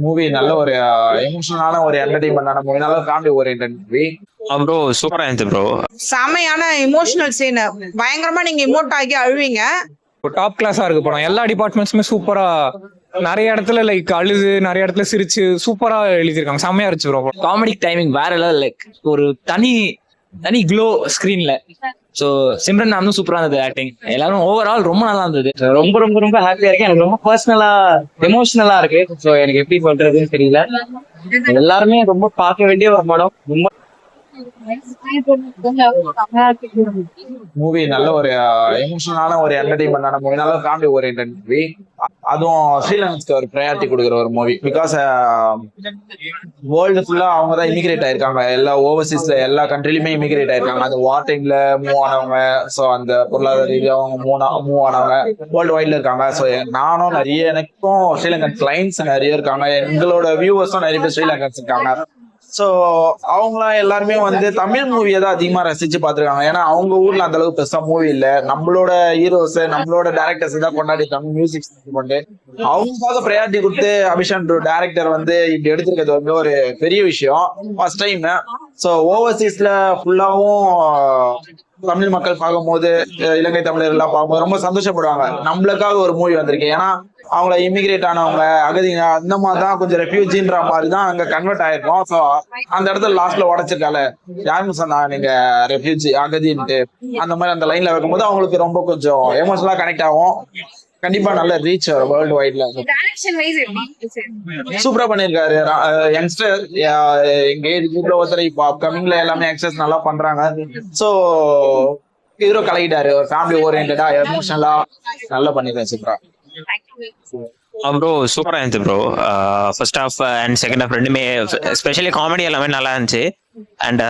Movie நல்ல ஒரு எமோஷனலான ஒரு என்டர்டைன்மெண்டான மூவி, நல்ல ஃபேமிலி ஓரியன்டட் மூவி. ப்ரோ சூப்பரா இருந்துச்சு ப்ரோ. செமையான இமோஷனல் சீன், பயங்கரமா நீங்க இமோட் ஆகி அழுவீங்க. டாப் கிளாஸா இருக்கு படம். எல்லா டிபார்ட்மெண்ட்ஸுமே சூப்பரா, நிறைய இடத்துல லைக் அழுது, நிறைய இடத்துல சிரிச்சு சூப்பரா எழுதிருக்காங்க. செம்மையா இருந்துச்சு ப்ரோ. காமெடி டைமிங் வேற லெவல், லைக் ஒரு தனி க்ளோ ஸ்கிரீன்ல. ஸோ சிம்ரன் மேமும் சூப்பரா இருந்தது ஆக்டிங். எல்லாரும் ஓவரால் ரொம்ப நல்லா இருந்தது. ரொம்ப ரொம்ப ரொம்ப ஹாப்பியா இருக்கு. எனக்கு ரொம்ப பர்சனலா எமோஷனலா இருக்கு. ஸோ எனக்கு எப்படி சொல்றதுன்னு தெரியல. எல்லாருமே ரொம்ப பார்க்க வேண்டிய ஒரு படம். ரொம்ப மூவி நல்ல ஒரு எமோஷனலான ஒரு என்டர்டைன்மெண்டான மூவி, நல்ல ஃபேமிலி ஓரியன்டட் மூவி. அதுவும் ஸ்ரீலங்கனுக்கு ஒரு ப்ரையாரிட்டி கொடுக்குற ஒரு மூவி. பிகாஸ் வேர்ல்டு ஃபுல்லா அவங்க தான் இமிகிரேட் ஆயிருக்காங்க. எல்லா ஓவர்சீஸ்ல எல்லா கண்ட்ரிலுமே இமிகிரேட் ஆயிருக்காங்க. அந்த வார் டைம்ல மூவ் ஆனவங்க, ஸோ அந்த பொருளாதார ரீதியாக அவங்க மூவ் ஆனவங்க வேர்ல்டு வைட்ல இருக்காங்க. ஸோ நானும் நிறைய, எனக்கும் ஸ்ரீலங்கன் கிளைண்ட்ஸ் நிறைய இருக்காங்க. எங்களோட வியூவர்ஸும் நிறைய பேர் ஸ்ரீலங்கன்ஸ் இருக்காங்க. ஸோ அவங்களாம் எல்லாருமே வந்து தமிழ் மூவியை தான் அதிகமா ரசிச்சு பார்த்துருக்காங்க. ஏன்னா அவங்க ஊர்ல அந்த அளவுக்கு பெருசா மூவி இல்லை. நம்மளோட ஹீரோஸ், நம்மளோட டேரக்டர்ஸ் தான் கொண்டாடி தமிழ் மியூசிக் கொண்டு அவங்களுக்காக ப்ரையாரிட்டி கொடுத்து அபிஷன் டேரக்டர் வந்து இப்படி எடுத்திருக்கிறது வந்து ஒரு பெரிய விஷயம், ஃபர்ஸ்ட் டைம். ஸோ ஓவர்சீஸ்ல ஃபுல்லாவும் தமிழ் மக்கள் பார்க்கும்போது, இலங்கை தமிழர்கள்லாம் பார்க்கும்போது ரொம்ப சந்தோஷப்படுவாங்க. நம்மளுக்காக ஒரு மூவி வந்திருக்கு. ஏன்னா அவங்கள இமிகிரேட் ஆனவங்க, அகதிங்க, அந்த மாதிரி தான் கொஞ்சம் ரெஃப்யூஜின்ற மாதிரி தான் அங்க கன்வெர்ட் ஆயிருக்கோம். ஸோ அந்த இடத்துல லாஸ்ட்ல உடச்சிருக்கால, யாருன்னு சொன்னா நீங்க ரெஃப்யூஜி அகதின்ட்டு, அந்த மாதிரி அந்த லைன்ல வைக்கும்போது அவங்களுக்கு ரொம்ப கொஞ்சம் எமோஷனலா கனெக்ட் ஆகும். கண்டிப்பா நல்ல ரீச் வேர்ல்டு வைட்ல. சூப்பரா பண்ணிருக்காரு யங்ஸ்டர். எங்க ஏஜ்ல ஒருத்தர் இப்போ அப்கமிங்ல எல்லாமே யங்ஸ்டர்ஸ் நல்லா பண்றாங்க. சோ ஹீரோ கலக்கிட்டாரு. ஒரு ஃபேமிலி ஓரியன்டா எமோஷனலா நல்லா பண்ணிருக்காரு. சூப்பரா ப்ரோ சூப்பரா இருந்துச்சு bro. First half and second half ரெண்டுமே, ஸ்பெஷலி காமெடி எல்லாமே நல்லா இருந்துச்சு. அண்ட்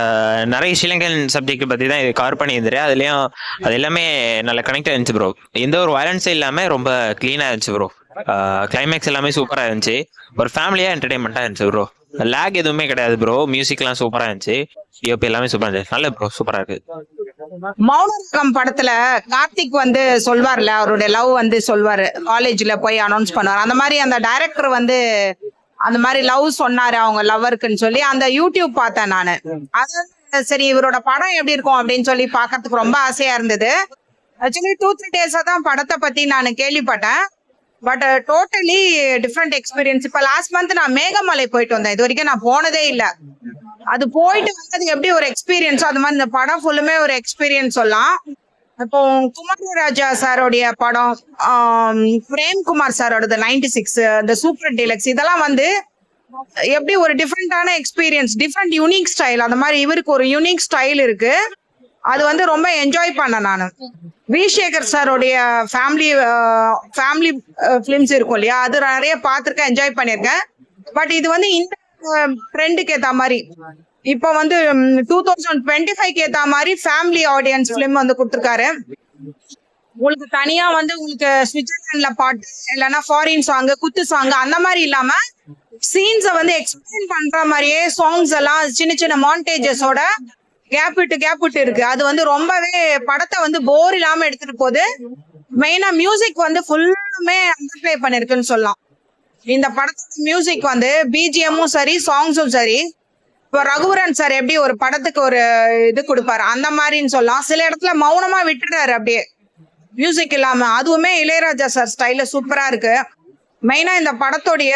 நிறைய ஸ்ரீலங்கன் சப்ஜெக்ட் பத்தி தான் இது கவர் பண்ணியிருந்தாரு. அதுலயும் அது எல்லாமே நல்ல கனெக்ட் இருந்துச்சு ப்ரோ. எந்த ஒரு வயலன்ஸும் இல்லாம ரொம்ப கிளீனா இருந்துச்சு ப்ரோ. கிளைமேக்ஸ் எல்லாமே சூப்பரா இருந்துச்சு. ஒரு ஃபேமிலியா என்டர்டைன்மெண்டா இருந்துச்சு ப்ரோ. லேக் எதுவுமே கிடையாது ப்ரோ. மியூசிக்லாம் சூப்பரா இருந்துச்சு. டிஓபி எல்லாமே சூப்பரா இருந்துச்சு. நல்ல ப்ரோ, சூப்பரா இருக்கு. மௌனராகம் படத்துல கார்த்திக் வந்து சொல்வார்ல, அவருடைய லவ் வந்து சொல்வாரு, காலேஜ்ல போய் அனௌன்ஸ் பண்ணுவார். அந்த மாதிரி அந்த டைரக்டர் வந்து அந்த மாதிரி லவ் சொன்னாரு அவங்க லவ்வருக்குன்னு சொல்லி அந்த யூடியூப் பார்த்தேன் நானு. அது சரி, இவரோட படம் எப்படி இருக்கும் அப்படின்னு சொல்லி பாக்கிறதுக்கு ரொம்ப ஆசையா இருந்தது. ஆக்சுவலி 2-3 டேஸா தான் படத்தை பத்தி நான் கேள்விப்பட்டேன். But totally different experience. இப்ப லாஸ்ட் மந்த் நான் மேகமலை போயிட்டு வந்தேன். இது வரைக்கும் நான் போனதே இல்லை. அது போயிட்டு வந்தது எப்படி ஒரு எக்ஸ்பீரியன்ஸோ அது மாதிரி இந்த படம் ஃபுல்லுமே ஒரு எக்ஸ்பீரியன்ஸ் சொல்லலாம். இப்போ குமாரராஜா சாரோடைய படம், பிரேம்குமார் சாரோட 96, இந்த சூப்பர் டீலக்ஸ், இதெல்லாம் வந்து எப்படி ஒரு டிஃப்ரெண்டான எக்ஸ்பீரியன்ஸ், டிஃப்ரெண்ட் யூனிக் ஸ்டைல். அந்த மாதிரி இவருக்கு ஒரு யூனிக் ஸ்டைல் இருக்கு. அது வந்து ரொம்ப என்ஜாய் பண்ணேன் நான். வி சேகர் சாரோடைய ஃபேமிலி ஃபிலிம்ஸ் இருக்கும் இல்லையா, அது நிறைய பார்த்துருக்கேன், என்ஜாய் பண்ணியிருக்கேன். பட் இது வந்து இந்த ட்ரெண்டுக்கு ஏத்த மாதிரி இப்போ வந்து 2025 ஏத்த மாதிரி ஃபேமிலி ஆடியன்ஸ் பிலிம் வந்து கொடுத்துருக்காரு. உங்களுக்கு தனியா வந்து உங்களுக்கு சுவிட்சர்லாண்ட்ல பாட்டு, இல்லைன்னா ஃபாரின் சாங், குத்து சாங், அந்த மாதிரி இல்லாம சீன்ஸை வந்து எக்ஸ்பிளைன் பண்ற மாதிரியே சாங்ஸ் எல்லாம் சின்ன சின்ன மாண்டேஜஸோட கேப் விட்டு இருக்கு. அது வந்து ரொம்பவே படத்தை வந்து போர் இல்லாம எடுத்துட்டு போகுது. மெயினா மியூசிக் வந்து ஃபுல்லுமே அண்டர் பிளே பண்ணிருக்குன்னு சொல்லலாம். இந்த படத்தோட மியூசிக் வந்து பிஜிஎம்மும் சரி, சாங்ஸும் சரி, இப்போ ரகுவரன் சார் எப்படி ஒரு படத்துக்கு ஒரு இது கொடுப்பாரு அந்த மாதிரின்னு சொல்லலாம். சில இடத்துல மௌனமா விட்டுறாரு அப்படியே மியூசிக் இல்லாம. அதுவுமே இளையராஜா சார் ஸ்டைல சூப்பரா இருக்கு. மெயினா இந்த படத்தோடைய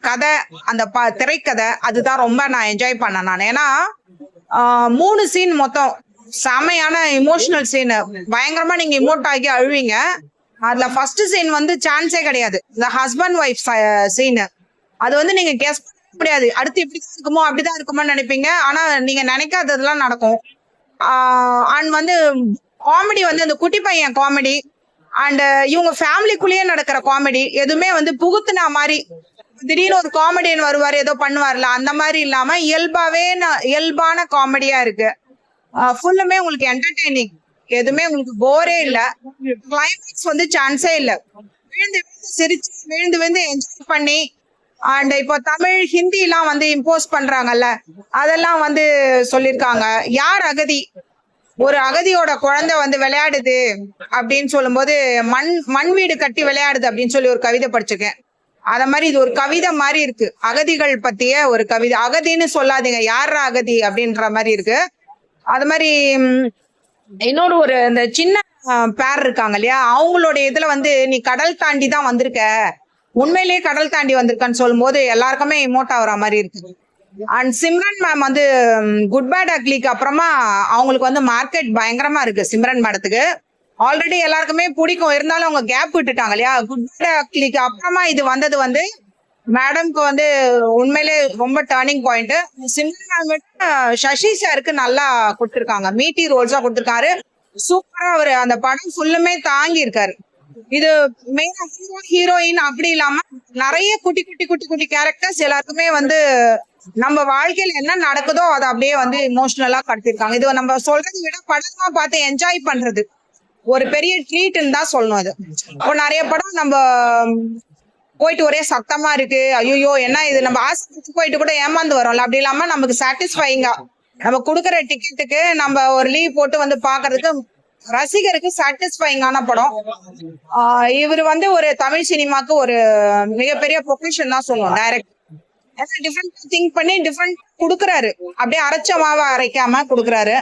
கதை, அந்த திரைக்கதை, அதுதான் ரொம்ப நான் என்ஜாய் பண்ணேன் நான். ஏன்னா 3 சீன் மொத்தம் செமையான இமோஷனல் சீன், பயங்கரமா நீங்க இமோட் ஆகி அழுவீங்க. அதுல ஃபர்ஸ்ட் சீன் வந்து சான்ஸே கிடையாது. இந்த ஹஸ்பண்ட் ஒய்ஃப் சீன், அது வந்து நீங்க கெஸ் பண்ண முடியாது. அடுத்து இப்படிதான் இருக்குமோ அப்படிதான் இருக்குமோன்னு நினைப்பீங்க. ஆனா நீங்க நினைக்காததெல்லாம் நடக்கும். அண்ட் வந்து காமெடி வந்து அந்த குட்டி பையன் காமெடி, அண்ட் இவங்க ஃபேமிலிக்குள்ளேயே நடக்கிற காமெடி, எதுவுமே வந்து புகுத்துனா மாதிரி திடீர்னு ஒரு காமெடியன் வருவாரு ஏதோ பண்ணுவார்ல, அந்த மாதிரி இல்லாம இயல்பான காமெடியா இருக்கு. ஃபுல்லுமே உங்களுக்கு என்டர்டெய்னிங், எதுவுமே உங்களுக்கு போரே இல்ல. கிளைமேக்ஸ் வந்து சான்ஸே இல்ல. விழுந்து சிரிச்சு விழுந்து என்ஜாய் பண்ணி. அண்ட் இப்போ தமிழ் ஹிந்தி எல்லாம் வந்து இம்போஸ் பண்றாங்கல்ல, அதெல்லாம் வந்து சொல்லியிருக்காங்க. யார் அகதி, ஒரு அகதியோட குழந்தை வந்து விளையாடுது அப்படின்னு சொல்லும் போது, மண் வீடு கட்டி விளையாடுது அப்படின்னு சொல்லி ஒரு கவிதை படிச்சிருக்கேன். அத மாதிரி இது ஒரு கவிதை மாதிரி இருக்கு. அகதிகள் பத்திய ஒரு கவிதை. அகதின்னு சொல்லாதீங்க, யாரா அகதி அப்படின்ற மாதிரி இருக்கு. அது மாதிரி இன்னொரு ஒரு இந்த சின்ன பேர் இருக்காங்க இல்லையா, அவங்களுடைய இதுல வந்து நீ கடல் தாண்டி தான் வந்திருக்க, உண்மையிலேயே கடல் தாண்டி வந்திருக்கான்னு சொல்லும் போது எல்லாருக்குமே இமோட் ஆகுற மாதிரி இருக்கு. அண்ட் சிம்ரன் மேம் வந்து குட் பேட் அக்லிக்கு அப்புறமா அவங்களுக்கு வந்து மார்க்கெட் பயங்கரமா இருக்கு. சிம்ரன் மேடத்துக்கு ஆல்ரெடி எல்லாருக்குமே பிடிக்கும், இருந்தாலும் அவங்க கேப் விட்டுட்டாங்க இல்லையா. குட் பேட் அக்லிக்கு அப்புறமா இது வந்தது வந்து மேடம்க்கு வந்து உண்மையிலே ரொம்ப turning point. Simran ma'am Sasi சாருக்கு நல்லா கொடுத்துருக்காங்க, மீட்டி ரோல்ஸா கொடுத்துருக்காரு. சூப்பரா அவரு அந்த படம் ஃபுல்லுமே தாங்கி இருக்காரு. இது மெயினா ஹீரோ ஹீரோயின் அப்படி இல்லாம நிறைய குட்டி குட்டி குட்டி குட்டி கேரக்டர்ஸ் எல்லாருக்குமே வந்து நம்ம வாழ்க்கையில என்ன நடக்குதோ அதை அப்படியே வந்து இமோஷனலா கடத்திருக்காங்க. இது நம்ம சொல்றதை விட படமா பார்த்து என்ஜாய் பண்றது ஒரு பெரிய ட்ரீட்னு தான் சொல்லணும். அது இப்போ நிறைய படம் நம்ம போயிட்டு ஒரே சத்தமா இருக்கு, ஐயோ என்ன இது, நம்ம ஆசைப்பட்டு போயிட்டு கூட ஏமாந்து வரோம்ல, அப்படி இல்லாம நமக்கு சாட்டிஸ்ஃபைங்கா நம்ம கொடுக்குற டிக்கெட்டுக்கு நம்ம ஒரு லீவ் போட்டு வந்து பாக்குறதுக்கு ரசிகருக்கு சாட்டிஸ்ஃபைங்கான படம். இவர் வந்து ஒரு தமிழ் சினிமாக்கு ஒரு மிகப்பெரிய ப்ரொஃபஷன் தான் சொல்லுவோம். டைரக்ட் டிஃப்ரெண்ட் திங்க் பண்ணி டிஃப்ரெண்ட் கொடுக்குறாரு, அப்படியே அரைச்ச மாவை அரைக்காம கொடுக்குறாரு.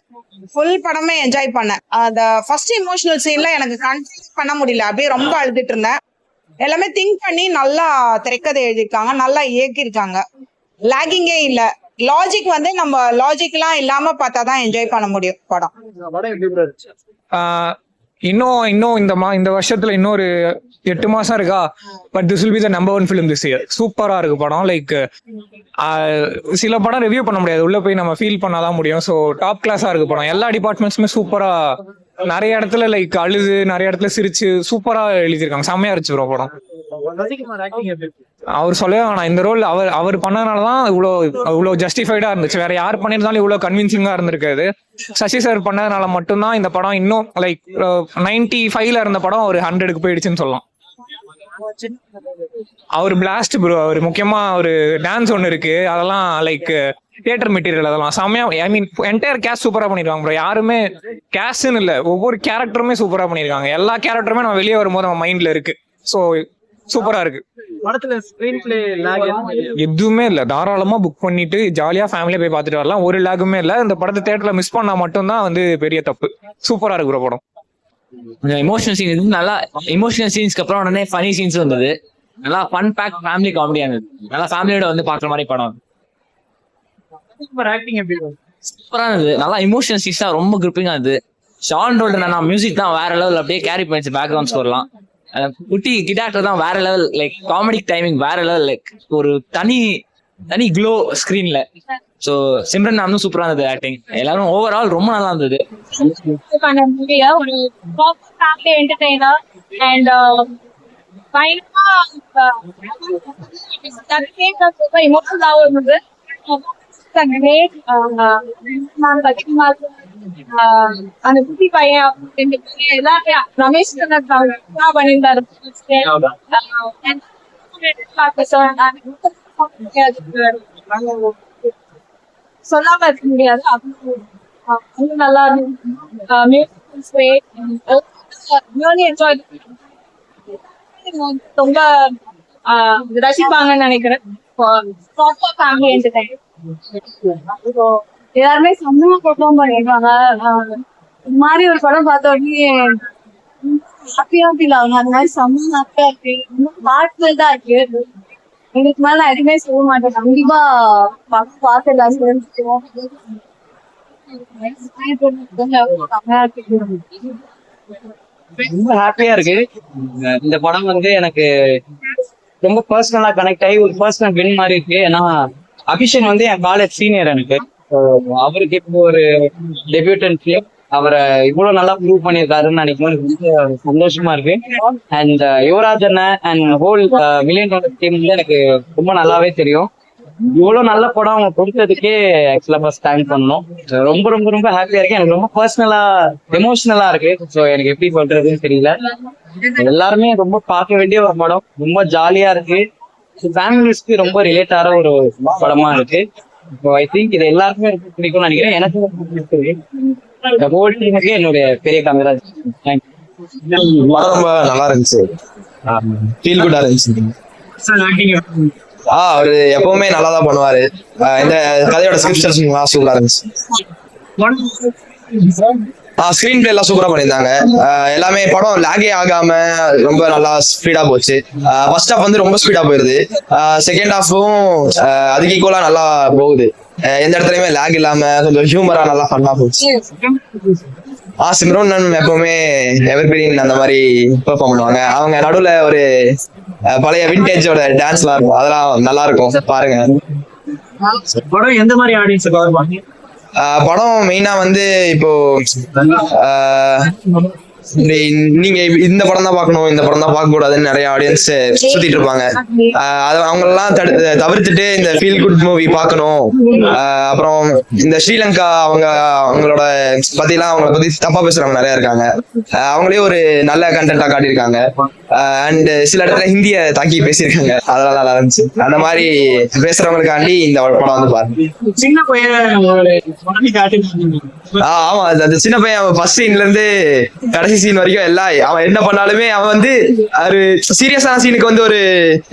ஃபுல் படமே என்ஜாய் பண்ணேன். அந்த ஃபர்ஸ்ட் இமோஷனல் சீன்ல எனக்கு கண்ட்ரோல் பண்ண முடியல, அப்படியே ரொம்ப அழுதுட்டு இருந்தேன். எல்லாமே திங்க் பண்ணி நல்லா திரைக்கதை எழுதியிருக்காங்க, நல்லா இயக்கியிருக்காங்க, லாகிங்கே இல்ல. லாஜிக் வந்து நம்ம லாஜிக்லாம் இல்லாம பார்த்தாதான் என்ஜாய் பண்ண முடியும் படம். இன்னும் இந்த வருஷத்துல இன்னொரு 8 மாசம் இருக்கா, but this will be the number 1 film this year. சூப்பரா இருக்கு படம். லைக் சில படம் ரிவ்யூ பண்ண முடியாது, உள்ள போய் நம்ம ஃபீல் பண்ணாதான் முடியும். ஸோ டாப் கிளாஸா இருக்கு படம். எல்லா டிபார்ட்மெண்ட்ஸுமே சூப்பரா, நிறைய இடத்துல லைக் அழுது, நிறைய இடத்துல சிரிச்சு சூப்பரா எழுதியிருக்காங்க. செம்மையா இருந்துச்சு ப்ரோ படம். அவர் சொல்லவே வேணாம், இந்த ரோல் அவர் பண்ணதுனாலதான் இவ்வளோ ஜஸ்டிஃபைடா இருந்துச்சு. வேற யார் பண்ணியிருந்தாலும் இவ்வளவு கன்வின்சிங்கா இருந்திருக்காது. சசி சார் பண்ணதுனால மட்டும்தான் இந்த படம் இன்னும் லைக் 95ல இருந்த படம் ஒரு 100க்கு போயிடுச்சுன்னு சொல்லலாம். அவர் பிளாஸ்ட் ப்ரோ. அவர் முக்கியமா ஒரு டான்ஸ் ஒன்று இருக்கு, அதெல்லாம் லைக் தியேட்டர் மெட்டீரியல், அதெல்லாம் செம்மையா. ஐ மீன் என்டையர் கேஸ்ட் சூப்பரா பண்ணிருக்காங்க ப்ரோ. யாருமே கேஸ்ட்னு இல்ல, ஒவ்வொரு கேரக்டருமே சூப்பரா பண்ணிருக்காங்க. எல்லா கேரக்டருமே நம்ம வெளியே வரும்போது நம்ம மைண்ட்ல இருக்கு. ஸோ சூப்பரா இருக்கு. படத்துல ஸ்கிரீன் பிளே லாக் எதுவுமே இல்ல, தாராளமா புக் பண்ணிட்டு ஜாலியா ஃபேமிலியா போய் பார்த்துட்டு வரலாம். ஒரு லாகுமே இல்ல. இந்த படத்தை தியேட்டர்ல மிஸ் பண்ணா மட்டும்தான் வந்து பெரிய தப்பு. சூப்பரா இருக்கு ப்ரோ படம். எமோஷனல் சீன் இது நல்லா. எமோஷனல் சீன்ஸ்க்கு அப்புறம் உடனே ஃபனி சீன்ஸ் வந்தது. நல்லா ஃபன் பேக் ஃபேமிலி காமெடியா இருந்தது. நல்லா ஃபேமிலியோட வந்து பாக்குற மாதிரி படம். ஆக்டிங் எப்படி சூப்பரா இருந்தது. நல்லா எமோஷனல் சீன்ஸ் தான் ரொம்ப கிரிப்பிங்கா இருந்தது. ஷான் ரோல்டு நான் மியூசிக் தான் வேற லெவல், அப்படியே கேரி பண்ணிச்சு. பேக்ரவுண்ட் ஸ்கோர்லாம் குட்டி கிட்டாக்டர் தான் வேற லெவல். லைக் காமெடிக் டைமிங் வேற லெவல். லைக் ஒரு தனி க்ளோ ஸ்கிரீன்ல. ஸோ சிம்ரன் மேமும் சூப்பரா இருந்தது ஆக்டிங். எல்லாரும் ஓவரால் ரொம்ப நல்லா இருந்தது. ஒரு ஃபேமிலி என்டர்டெய்னர் அண்ட் எமோஷனலாகவும் இருந்தது. அந்த குட்டி பையன் எல்லாமே ரமேஷ் பண்ணியிருந்தாரு. சொல்லாம இருக்க முடியாது, நல்லா ரொம்ப ரசிப்பாங்கன்னு நினைக்கிறேன். ஃபேமிலி என்டர்டைன் எல்லாருமே சந்தமா பெர்ஃபார்ம் பண்ணிருக்காங்க. இந்த மாதிரி ஒரு படம் பார்த்த உடனே ஹாப்பியா ஃபீல் ஆகுங்க. அந்த மாதிரி செம்ம ஹாப்பியா இருக்கு, ஹார்ட்ஃபுல் தான் இருக்கு. இதுக்கு மேல நான் எதுவுமே சொல்ல மாட்டேன். கண்டிப்பா பார்த்து ரொம்ப ஹாப்பியா இருக்கு. இந்த படம் வந்து எனக்கு ரொம்ப பர்சனலா கனெக்ட் ஆகி ஒரு பர்சனல் வின் மாதிரி இருக்கு. ஏன்னா அபிஷேக் வந்து என் காலேஜ் சீனியர். எனக்கு அவருக்கு இப்போ ஒரு டெபியூட்டன் ஃபிலிம், அவரை இவ்வளவு நல்லா ப்ரூவ் பண்ணியிருக்காருன்னு நினைக்கும் ரொம்ப சந்தோஷமா இருக்கு. அண்ட் யுவராஜ் அண்ணன் and whole million dollar team வந்து எனக்கு ரொம்ப நல்லாவே தெரியும். இவ்வளவு நல்ல படம் அவங்க கொடுத்ததுக்கே ஆக்சுவலா ஃபர்ஸ்ட் தேங்க் பண்ணணும். ரொம்ப ரொம்ப ரொம்ப ஹாப்பியா இருக்கு. எனக்கு ரொம்ப பர்சனலா எமோஷனலா இருக்கு. ஸோ எனக்கு எப்படி சொல்றதுன்னு தெரியல. எல்லாருமே ரொம்ப பார்க்க வேண்டிய ஒரு படம். ரொம்ப ஜாலியா இருக்கு. ஃபேமிலிஸ்க்கு ரொம்ப ரிலேட் ஆகிற ஒரு படமா இருக்கு. ஐ திங்க் இது எல்லாருக்குமே ரொம்ப பிடிக்கும்னு நினைக்கிறேன். எனக்கு ரொம்ப பிடிச்சிருக்கு. ஹோல் டீமுக்கு என்னுடைய பெரிய கங்க்ராச்சுலேஷன். படம் ரொம்ப நல்லா இருந்துச்சு, ஃபீல் குட்டா இருந்துச்சு. அவரு எப்பவுமே நல்லா தான் பண்ணுவாரு. இந்த கதையோட ஸ்கிரிப்ஷன்ஸ் சூப்பரா இருந்துச்சு. ஸ்கிரீன் பிளே எல்லாம் சூப்பரா பண்ணியிருந்தாங்க. எல்லாமே படம் லாகே ஆகாம ரொம்ப நல்லா ஸ்பீடா போச்சு. ஃபர்ஸ்ட் ஹாஃப் வந்து ரொம்ப ஸ்பீடா போயிருது. செகண்ட் ஹாஃபும் அதுக்கு ஈக்குவலா நல்லா போகுது. எந்த இடத்துலயுமே லாக் இல்லாம கொஞ்சம் ஹியூமரா நல்லா ஃபன்னா போச்சு. சிம்ரன் எப்பவுமே எவர்கிரீன் அந்த மாதிரி பெர்ஃபார்ம் பண்ணுவாங்க. அவங்க நடுவுல ஒரு பழைய விண்டேஜோட டான்ஸ்லாம் இருக்கும், அதெல்லாம் நல்லா இருக்கும், பாருங்க. படம் எந்த மாதிரி ஆடியன்ஸ் கவர் பண்ணி? படம் மெயினா வந்து இப்போ நீங்க இந்த படம் தான் பார்க்கணும், இந்த படம் தான் பார்க்க கூடாதுன்னு நிறைய ஆடியன்ஸ் சுத்திட்டு இருப்பாங்க. அவங்க எல்லாம் தவிர்த்துட்டு இந்த ஃபீல் குட் மூவி பார்க்கணும். அப்புறம் இந்த ஸ்ரீலங்கா அவங்களோட பத்திலாம் அவங்கள பத்தி தப்பா பேசுறவங்க நிறைய இருக்காங்க. அவங்களே ஒரு நல்ல கண்டென்ட்டா காட்டியிருக்காங்க. அண்ட் சில இடத்துல ஹிந்திய தாக்கி பேசியிருக்காங்க, அதெல்லாம் நல்லா இருந்துச்சு. அந்த மாதிரி பேசுறவங்களுக்காண்டி இந்த படம் வந்து பாருங்க. சின்ன பையன் ஆமா, அந்த சின்ன பையன் ஃபர்ஸ்ட் சீன்ல இருந்து கடைசி சீன் வரைக்கும் எல்லாம் அவன் என்ன பண்ணாலுமே அவன் வந்து ஒரு சீரியஸான சீனுக்கு வந்து ஒரு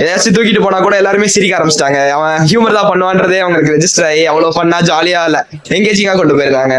ஏதாச்சும் தூக்கிட்டு போனா கூட எல்லாருமே சிரிக்க ஆரம்பிச்சிட்டாங்க. அவன் ஹியூமர் தான் பண்ணுவான்றதே அவங்களுக்கு ரெஜிஸ்டர் ஆகி அவ்வளவு பண்ணா ஜாலியா இல்ல எங்கேஜிங்கா கொண்டு போயிருக்காங்க.